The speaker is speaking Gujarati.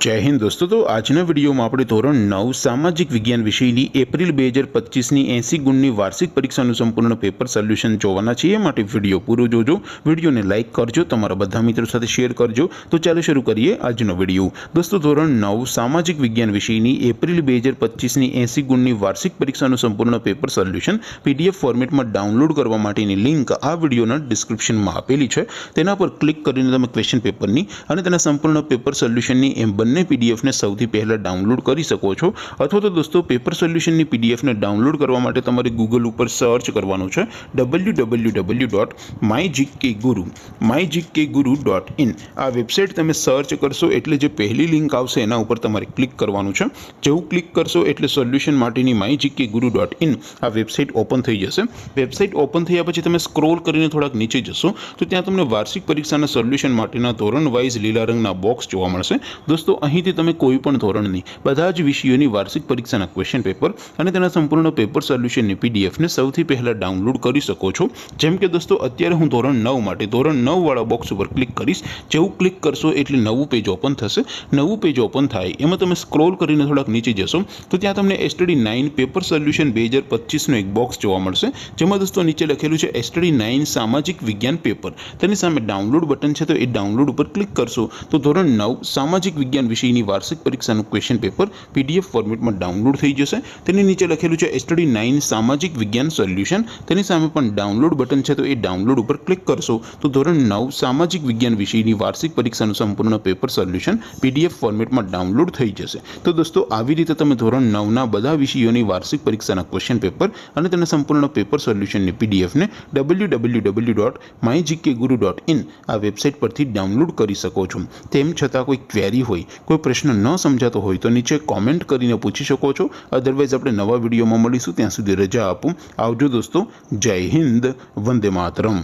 जय हिंद दोस्तों। तो आजना वीडियो में આપણે ધોરણ 9 સામાજિક વિજ્ઞાન વિષયની એપ્રિલ 2025ની 80 ગુણની વાર્ષિક પરીક્ષાનું સંપૂર્ણ પેપર સોલ્યુશન જોવાના છીએ। માટે વિડિયો પૂરો જોજો, વિડિયોને લાઈક કરજો, તમારા બધા મિત્રો સાથે શેર કરજો। તો ચાલો શરૂ કરીએ આજનો વિડિયો। દોસ્તો ધોરણ 9 સામાજિક વિજ્ઞાન વિષયની એપ્રિલ 2025ની 80 ગુણની વાર્ષિક પરીક્ષાનું સંપૂર્ણ પેપર સોલ્યુશન પીડીએફ ફોર્મેટમાં ડાઉનલોડ કરવા માટેની લિંક આ વિડિયોના ડિસ્ક્રિપ્શનમાં આપેલી છે। તેના પર ક્લિક કરીને તમે ક્વેશ્ચન પેપરની અને તેના સંપૂર્ણ પેપર સોલ્યુશનની બંને પીડીએફ ને સૌથી પહેલા ડાઉનલોડ કરી શકો છો। અથવા તો દોસ્તો પેપર સોલ્યુશનની પીડીએફ ને ડાઉનલોડ કરવા માટે તમારે ગૂગલ ઉપર સર્ચ કરવાનું છે www.mygkguru.in। આ વેબસાઇટ તમે સર્ચ કરશો એટલે જે પહેલી લિંક આવશે એના ઉપર તમારે ક્લિક કરવાનું છે। જેવું ક્લિક કરશો એટલે સોલ્યુશન માટેની mygkguru.in આ વેબસાઇટ ઓપન થઈ જશે। વેબસાઇટ ઓપન થયા પછી તમે સ્ક્રોલ કરીને થોડાક નીચે જશો તો ત્યાં તમને વાર્ષિક પરીક્ષાના સોલ્યુશન માટેના ધોરણ વાઇઝ લીલા રંગના બોક્સ જોવા મળશે। दोस्तों અહીંથી તમે કોઈ પણ ધોરણની બધા જ વિષયોની વાર્ષિક પરીક્ષાના ક્વેશ્ચન પેપર અને તેના સંપૂર્ણ પેપર સોલ્યુશનની પીડીએફ ને સૌથી પહેલા ડાઉનલોડ કરી શકો છો। જેમ કે દોસ્તો અત્યારે હું ધોરણ 9 માટે ધોરણ 9 વાળા બોક્સ ઉપર ક્લિક કરીશ। જેવું ક્લિક કરશો એટલે નવું પેજ ઓપન થશે। નવું પેજ ઓપન થાય એમાં તમે સ્ક્રોલ કરીને થોડાક નીચે જશો તો ત્યાં તમને એસટીડી 9 પેપર સોલ્યુશન 2025 નો એક બોક્સ જોવા મળશે। જેમાં દોસ્તો નીચે લખેલું છે એસટીડી 9 સામાજિક વિજ્ઞાન પેપર। તેની સામે ડાઉનલોડ બટન છે, તો એ ડાઉનલોડ ઉપર ક્લિક કરશો તો ધોરણ 9 સામાજિક વિજ્ઞાન વિષયની વાર્ષિક પરીક્ષાનું ક્વેશ્ચન પેપર પીડીએફ ફોર્મેટમાં ડાઉનલોડ થઈ જશે। તેની નીચે લખેલું છે એસટીડી 9 સામાજિક વિજ્ઞાન સોલ્યુશન। તેની સામે પણ ડાઉનલોડ બટન છે, તો એ ડાઉનલોડ ઉપર ક્લિક કરશો તો ધોરણ 9 સામાજિક વિજ્ઞાન વિષયની વાર્ષિક પરીક્ષાનું સંપૂર્ણ પેપર સોલ્યુશન પીડીએફ ફોર્મેટમાં ડાઉનલોડ થઈ જશે। તો દોસ્તો આવી રીતે તમે ધોરણ 9 ના બધા વિષયોની વાર્ષિક પરીક્ષાના ક્વેશ્ચન પેપર અને તેના સંપૂર્ણ પેપર સોલ્યુશનની પીડીએફ ને www.mygkguru.in આ વેબસાઇટ પરથી ડાઉનલોડ કરી શકો છો। તેમ છતાં કોઈ ક્વેરી હોય, કોઈ પ્રશ્ન ન સમજાતો હોય તો નીચે કોમેન્ટ કરીને પૂછી શકો છો। અધરવાઇઝ આપણે નવા વિડીયોમાં મળીશું, ત્યાં સુધી રજા આપો। આવજો દોસ્તો। જય હિન્દ, વંદે માતરમ।